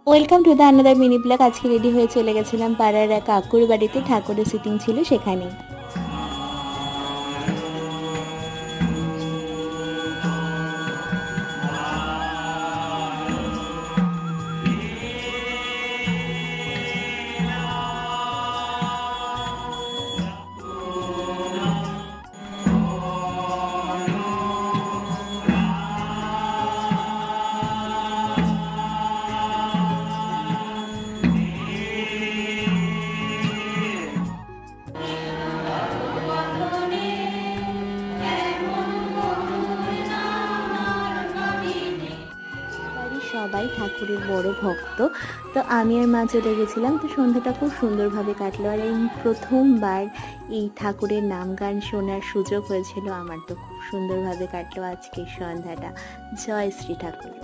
Welcome to the another mini blog. আজকে ready হয়ে চলে গেছিলাম পাড়ার এক কাকুর বাড়িতে, ঠাকুরের সিটিং ছিল সেখানে। বাড়ির সবাই ঠাকুরের বড় ভক্ত, তো আমি আর মা চলে গেছিলাম। তো সন্ধ্যাটা খুব সুন্দরভাবে কাটলো, আর এই প্রথমবার এই ঠাকুরের নাম গান শোনার সুযোগ হয়েছিল আমার। তো খুব সুন্দরভাবে কাটলো আজকের সন্ধ্যাটা। জয় শ্রী ঠাকুর।